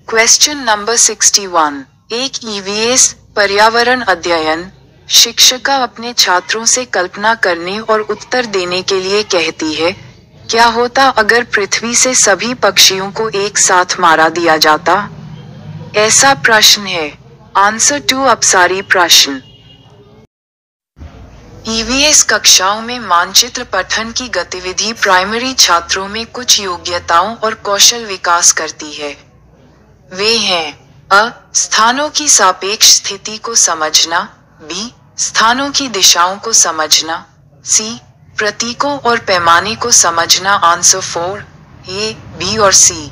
Question number 61। एक EVS पर्यावरण अध्ययन शिक्षिका अपने छात्रों से कल्पना करने और उत्तर देने के लिए कहती है, क्या होता अगर पृथ्वी से सभी पक्षियों को एक साथ मारा दिया जाता? ऐसा प्रश्न है। आंसर टू अपसारी प्रश्न। ईवीएस कक्षाओं में मानचित्र पठन की गतिविधि प्राइमरी छात्रों में कुछ योग्यताओं और कौशल विकास करती है। वे हैं: अ. स्थानों की सापेक्ष स्थिति को समझना, बी. स्थानों की दिशाओं को समझना, सी. प्रतीकों और पैमाने को समझना। आंसर 4 ए, बी और सी।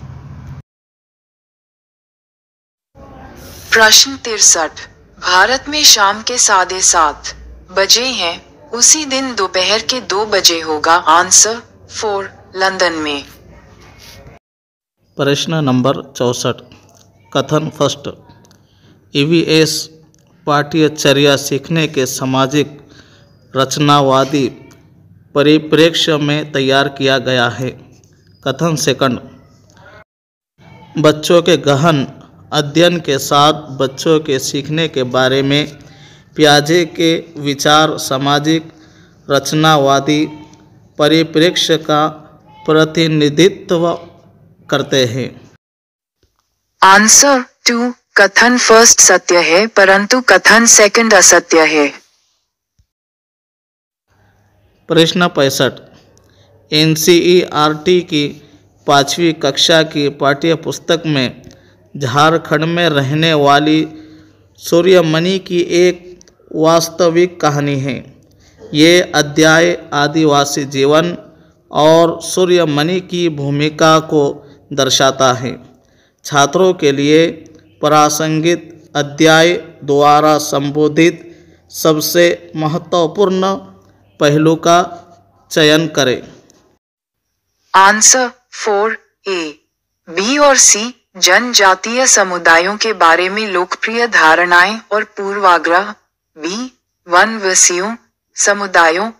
प्रश्न 63। भारत में शाम के 7:30 बजे हैं, उसी दिन दोपहर के 2 बजे होगा। आंसर 4 लंदन में। प्रश्न नंबर 64। कथन फर्स्ट। ईवीएस पाठ्यचर्या सीखने के सामाजिक रचनावादी परिप्रेक्ष्य में तैयार किया गया है। कथन सेकंड। बच्चों के गहन अध्ययन के साथ बच्चों के सीखने के बारे में पियाजे के विचार सामाजिक रचनावादी परिप्रेक्ष्य का प्रतिनिधित्व करते हैं। आंसर 2 कथन फर्स्ट सत्य है, परंतु कथन सेकंड असत्य है। प्रश्न 65। एनसीईआरटी की 5वीं कक्षा की पाठ्यपुस्तक में झारखंड में रहने वाली सूर्यमणि की एक वास्तविक कहानी है। ये अध्याय आदिवासी जीवन और सूर्यमणि की भूमिका को दर्शाता है। छात्रों के लिए प्रासंगिक अध्याय द्वारा संबोधित सबसे महत्वपूर्ण पहलू का चयन करें। आंसर 4 ए, बी और सी। जनजातीय समुदायों के बारे में लोकप्रिय धारणाएं और पूर्वाग्रह, बी. वनवासियों समुदायों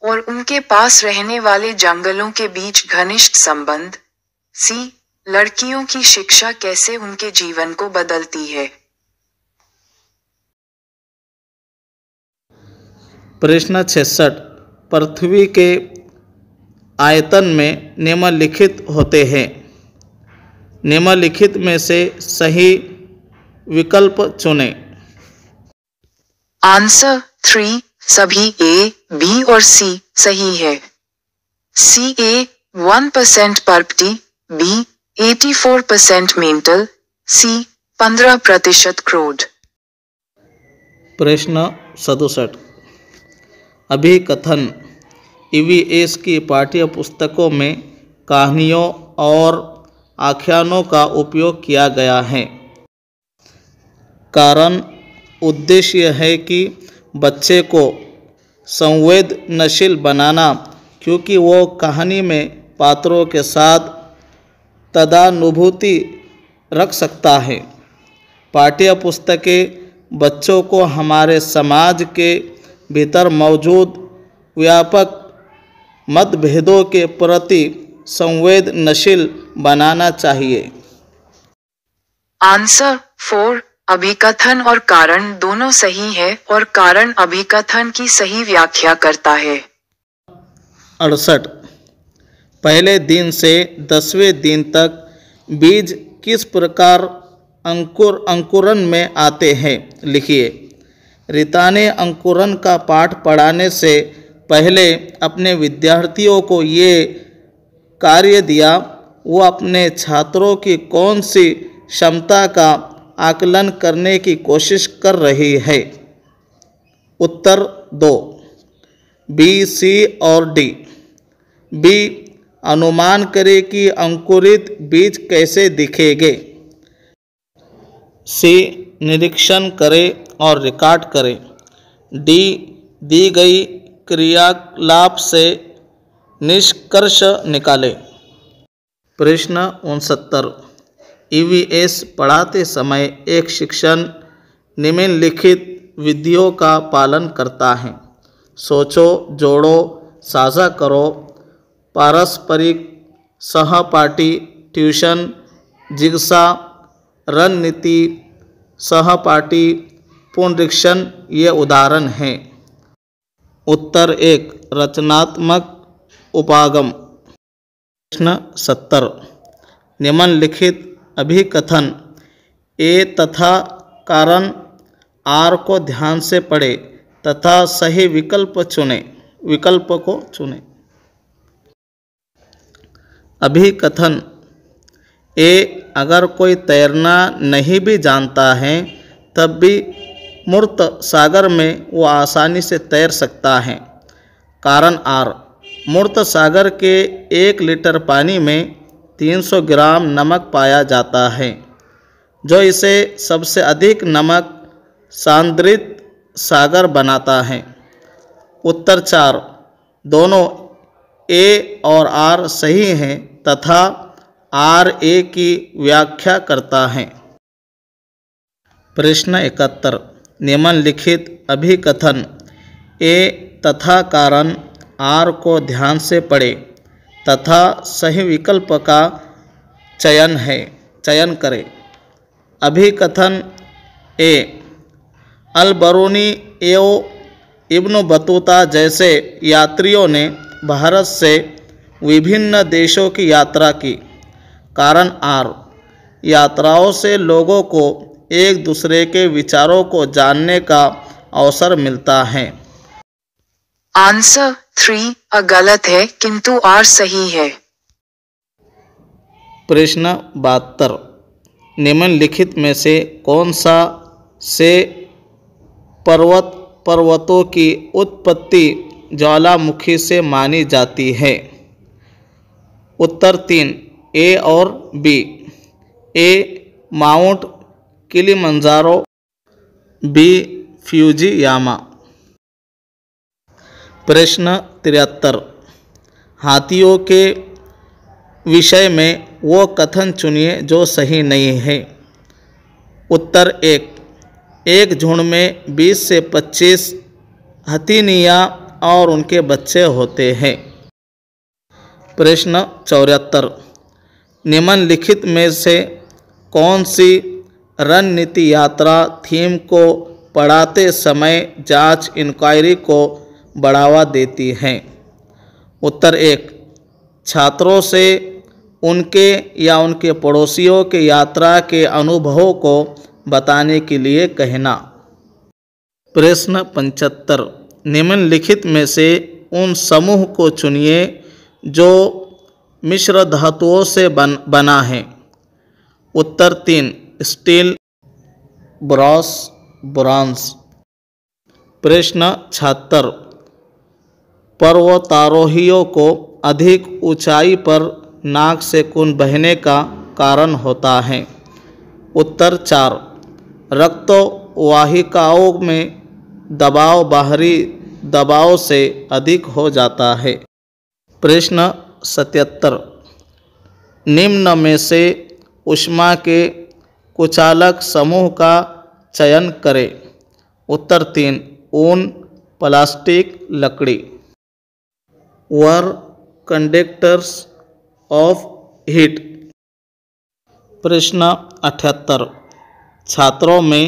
और उनके पास रहने वाले जंगलों के बीच घनिष्ठ संबंध, सी. लड़कियों की शिक्षा कैसे उनके जीवन को बदलती है। प्रश्न 66। पृथ्वी के आयतन में निम्नलिखित होते हैं। निम्नलिखित में से सही विकल्प चुनें। आंसर 3 सभी ए, बी और सी सही है। सी ए 1% पर्पटी, बी 84% मेंटल, सी 15% क्रोध। प्रश्न 67। अभिकथन। ईवीएस की पाठ्यपुस्तकों में कहानियों और आख्यानों का उपयोग किया गया है। कारण उद्देश्य है कि बच्चे को संवेदनशील बनाना, क्योंकि वो कहानी में पात्रों के साथ तदानुभूति रख सकता है। पाठ्यपुस्तकें बच्चों को हमारे समाज के भीतर मौजूद व्यापक मतभेदों के प्रति संवेदनशील बनाना चाहिए। आंसर 4 अभिकथन और कारण दोनों सही है और कारण अभिकथन की सही व्याख्या करता है। 68। पहले दिन से 10वें दिन तक बीज किस प्रकार अंकुरण में आते हैं, लिखिए। रीता ने अंकुरण का पाठ पढ़ाने से पहले अपने विद्यार्थियों को ये कार्य दिया। वो अपने छात्रों की कौन सी क्षमता का आकलन करने की कोशिश कर रही है। उत्तर 2 बी, सी और डी। बी, अनुमान करें कि अंकुरित बीज कैसे दिखेंगे। सी, निरीक्षण करें और रिकॉर्ड करें। डी, दी गई क्रियाकलाप से निष्कर्ष निकालें। प्रश्न 69। ईवीएस पढ़ाते समय एक शिक्षक निम्नलिखित विधियों का पालन करता है। सोचो, जोड़ो, साझा करो, पारस्परिक, सहपाठी, ट्यूशन, जिग्सा, रणनीति, सहपाठी, पुनरीक्षण ये उदाहरण हैं। उत्तर 1 रचनात्मक उपागम। प्रश्न 70 निम्नलिखित अभिकथन ए तथा कारण आर को ध्यान से पढ़ें तथा सही विकल्प को चुनें। अभिकथन ए अगर कोई तैरना नहीं भी जानता है तब भी मूर्त सागर में वो आसानी से तैर सकता है। कारण आर मूर्त सागर के 1 लीटर पानी में 300 ग्राम नमक पाया जाता है, जो इसे सबसे अधिक नमक सांद्रित सागर बनाता है। उत्तर 4 दोनों ए और आर सही हैं तथा आर ए की व्याख्या करता है। प्रश्न 71 निम्नलिखित अभिकथन ए तथा कारण आर को ध्यान से पढ़ें तथा सही विकल्प का चयन करें। अभिकथन ए अल बरूनी एवं इब्न बतूता जैसे यात्रियों ने भारत से विभिन्न देशों की यात्रा की। कारण आर यात्राओं से लोगों को एक दूसरे के विचारों को जानने का अवसर मिलता है। आंसर 3 गलत है किंतु आर सही है। प्रश्न 72 निम्नलिखित में से कौन सा से पर्वतों की उत्पत्ति ज्वालामुखी से मानी जाती है। उत्तर 3 ए और बी। ए माउंट किलिमंजारो, बी फ्यूजियामा। प्रश्न 73 हाथियों के विषय में वो कथन चुनिए जो सही नहीं है। उत्तर 1 एक झुंड में 20 से 25 हथीनियाँ और उनके बच्चे होते हैं। प्रश्न 74 निम्नलिखित में से कौन सी रणनीति यात्रा थीम को पढ़ाते समय जांच इंक्वायरी को बढ़ावा देती है। उत्तर 1 छात्रों से उनके या उनके पड़ोसियों के यात्रा के अनुभवों को बताने के लिए कहना। प्रश्न 75 निम्नलिखित में से उन समूह को चुनिए जो मिश्र धातुओं से बना है। उत्तर 3 स्टील, ब्रॉस, ब्रॉन्ज। प्रश्न 76 पर्वतारोहियों को अधिक ऊंचाई पर नाक से खून बहने का कारण होता है। उत्तर 4 रक्तवाहिकाओं में दबाव बाहरी दबाव से अधिक हो जाता है। प्रश्न 77 निम्न में से ऊष्मा के कुचालक समूह का चयन करें। उत्तर 3 ऊन, प्लास्टिक, लकड़ी। वर कंडक्टर्स ऑफ हीट। प्रश्न 78 छात्रों में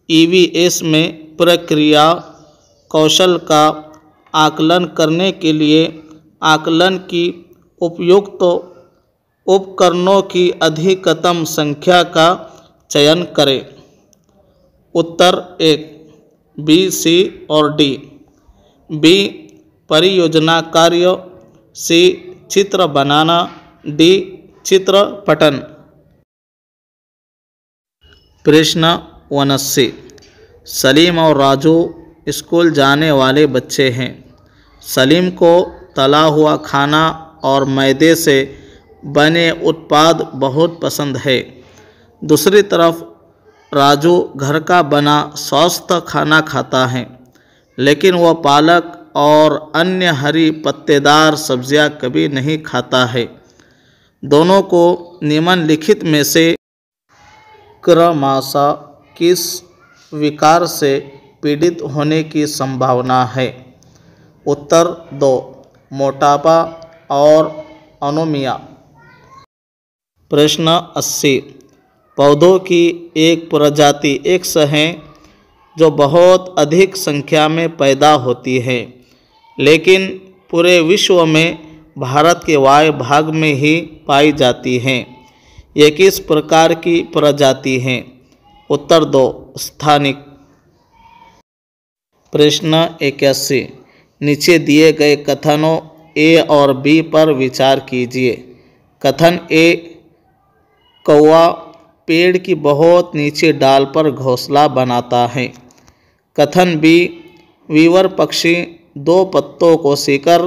ईवीएस में प्रक्रिया कौशल का आकलन करने के लिए आकलन की उपयुक्त उपकरणों की अधिकतम संख्या का चयन करें। उत्तर 1 बी, सी और डी। बी परियोजना कार्य, सी चित्र बनाना, डी चित्र पठन। प्रश्न 79 सलीम और राजू स्कूल जाने वाले बच्चे हैं। सलीम को तला हुआ खाना और मैदे से बने उत्पाद बहुत पसंद है। दूसरी तरफ राजू घर का बना स्वस्थ खाना खाता है, लेकिन वह पालक और अन्य हरी पत्तेदार सब्जियां कभी नहीं खाता है। दोनों को निम्नलिखित में से क्रमशः किस विकार से पीड़ित होने की संभावना है। उत्तर 2 मोटापा और अनोमिया। प्रश्न 80 पौधों की एक प्रजाति X है जो बहुत अधिक संख्या में पैदा होती है, लेकिन पूरे विश्व में भारत के वायु भाग में ही पाई जाती हैं। ये किस प्रकार की प्रजाति हैं? उत्तर दो स्थानिक। प्रश्न 81। नीचे दिए गए कथनों ए और बी पर विचार कीजिए। कथन ए, कौवा पेड़ की बहुत नीचे डाल पर घोंसला बनाता है। कथन बी, वीवर पक्षी 2 पत्तों को सीकर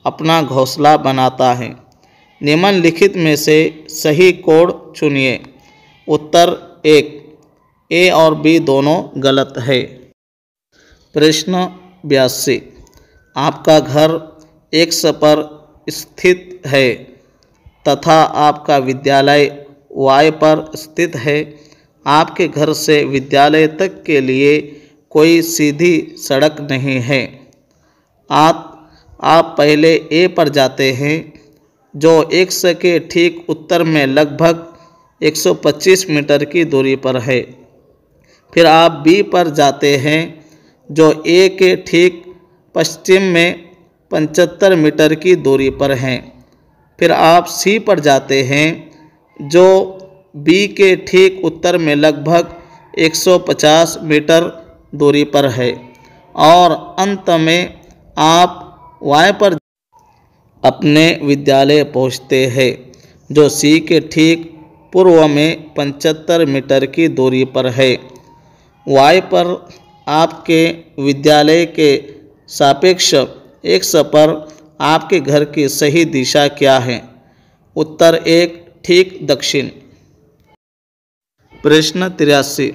अपना घोंसला बनाता है। निम्नलिखित में से सही कोड चुनिए। उत्तर 1, ए और बी दोनों गलत है। प्रश्न 82। आपका घर X पर स्थित है तथा आपका विद्यालय Y पर स्थित है। आपके घर से विद्यालय तक के लिए कोई सीधी सड़क नहीं है। आप पहले A पर जाते हैं जो X के ठीक उत्तर में लगभग 125 मीटर की दूरी पर है। फिर आप B पर जाते हैं जो A के ठीक पश्चिम में 75 मीटर की दूरी पर हैं। फिर आप C पर जाते हैं जो B के ठीक उत्तर में लगभग 150 मीटर दूरी पर है, और अंत में आप Y पर अपने विद्यालय पहुंचते हैं जो C के ठीक पूर्व में 75 मीटर की दूरी पर है। Y पर आपके विद्यालय के सापेक्ष X पर आपके घर की सही दिशा क्या है? उत्तर 1, ठीक दक्षिण। प्रश्न 83।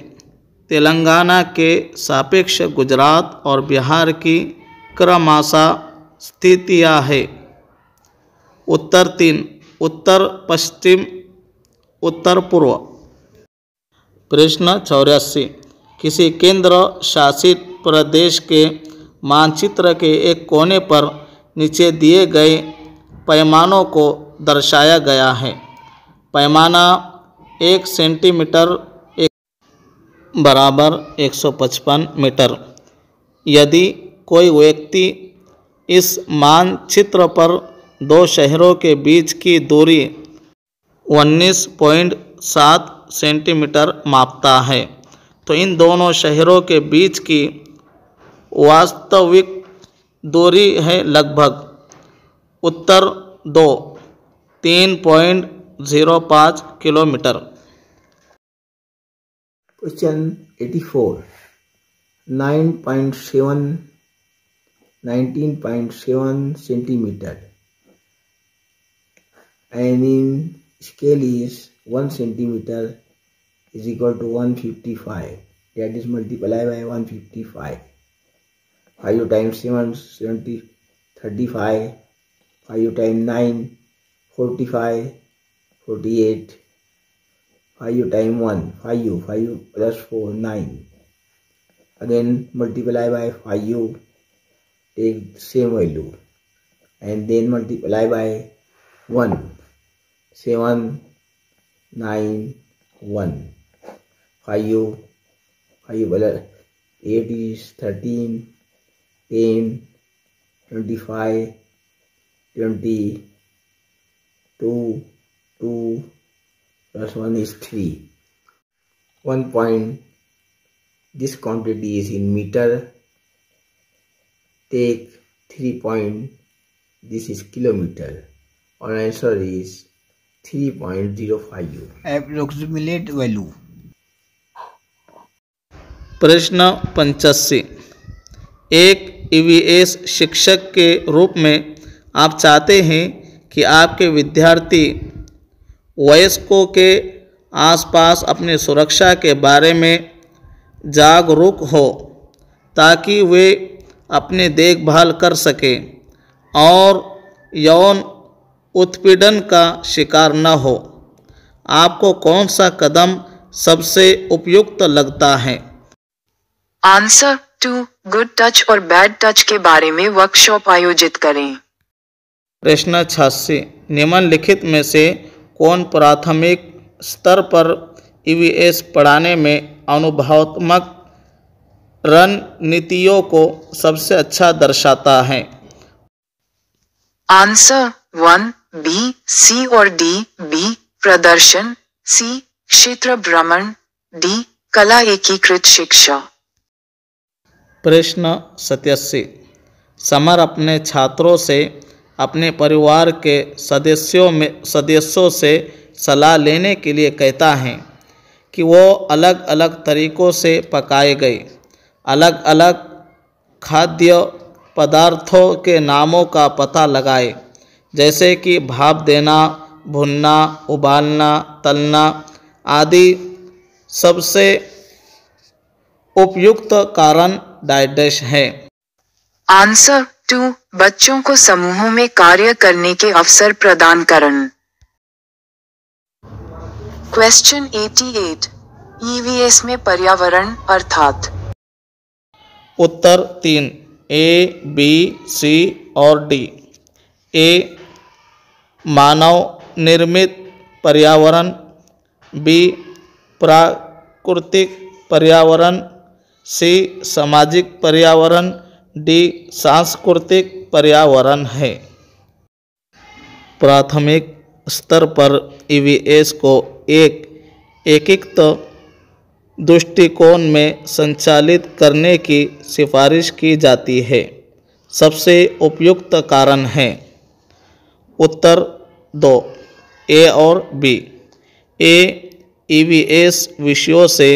तेलंगाना के सापेक्ष गुजरात और बिहार की क्रमशः स्थितियाँ है। उत्तर 3, उत्तर पश्चिम उत्तर पूर्व। प्रश्न 84। किसी केंद्र शासित प्रदेश के मानचित्र के एक कोने पर नीचे दिए गए पैमानों को दर्शाया गया है। पैमाना 1 सेंटीमीटर बराबर 155 मीटर। यदि कोई व्यक्ति इस मानचित्र पर 2 शहरों के बीच की दूरी 19.7 सेंटीमीटर मापता है, तो इन दोनों शहरों के बीच की वास्तविक दूरी है लगभग। उत्तर 2, 3.05 kilometre. Question 84. 19.7 centimeter, and in scale is 1 centimeter is equal to 155. That is multiply by 155. 5 times 7, 70, 35. 5 times 9, 45, 48. 5 times 1, 5. 5 plus 4, 9. Again multiply by 5. Take same value. And then multiply by 1. 7, 9, 1. 5 plus 8 is 13, 10, 25, 20, 2, 2 plus 1 is 3. 1 point. This quantity is in meter. Take 3 point. This is kilometer. Our answer is 3.05. Approximate value. प्रश्न 85। एक EVS शिक्षक के रूप में आप चाहते हैं कि आपके विद्यार्थी वयस्कों के आसपास अपनी सुरक्षा के बारे में जागरूक हो ताकि वे अपनी देखभाल कर सकें और यौन उत्पीड़न का शिकार न हो। आपको कौन सा कदम सबसे उपयुक्त लगता है? आंसर 2, गुड टच और बैड टच के बारे में वर्कशॉप आयोजित करें। प्रश्न 86। निम्नलिखित में से कौन प्राथमिक स्तर पर ईवीएस पढ़ाने में अनुभवात्मक रणनीतियों को सबसे अच्छा दर्शाता है? आंसर 1 बी, सी और डी। बी प्रदर्शन, सी क्षेत्र भ्रमण, डी कला एकीकृत शिक्षा। प्रश्न 87। समर अपने छात्रों से अपने परिवार के सदस्यों से सलाह लेने के लिए कहता है कि वो अलग अलग तरीक़ों से पकाए गए अलग अलग खाद्य पदार्थों के नामों का पता लगाए, जैसे कि भाप देना, भुनना, उबालना, तलना आदि। सबसे उपयुक्त कारण डाइडश है। आंसर 2 बच्चों को समूहों में कार्य करने के अवसर प्रदान करना। क्वेश्चन 88। ईवीएस में पर्यावरण अर्थात। उत्तर 3 ए, बी, सी और डी। ए मानव निर्मित पर्यावरण, बी प्राकृतिक पर्यावरण, सी सामाजिक पर्यावरण, डी सांस्कृतिक पर्यावरण है। प्राथमिक स्तर पर ईवीएस को एक एकीकृत दृष्टिकोण में संचालित करने की सिफारिश की जाती है। सबसे उपयुक्त कारण है। उत्तर 2 ए और बी। ए ईवीएस विषयों से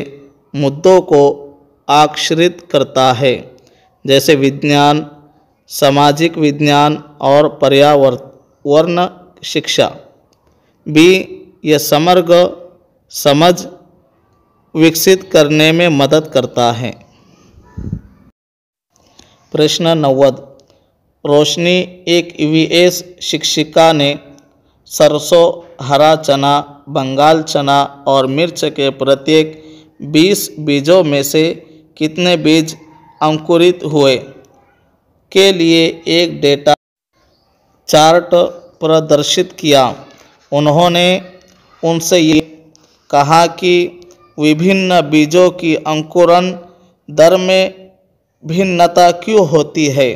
मुद्दों को आकर्षित करता है, जैसे विज्ञान, सामाजिक विज्ञान और पर्यावरण शिक्षा। बी यह समग्र समझ विकसित करने में मदद करता है। प्रश्न 90। रोशनी एक ईवीएस शिक्षिका ने सरसों, हरा चना, बंगाल चना और मिर्च के प्रत्येक 20 बीजों में से कितने बीज अंकुरित हुए के लिए एक डेटा चार्ट प्रदर्शित किया। उन्होंने उनसे ये कहा कि विभिन्न बीजों की अंकुरण दर में भिन्नता क्यों होती है।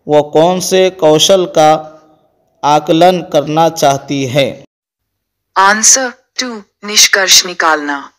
वो कौन से कौशल का आकलन करना चाहती है? आंसर 2 निष्कर्ष निकालना।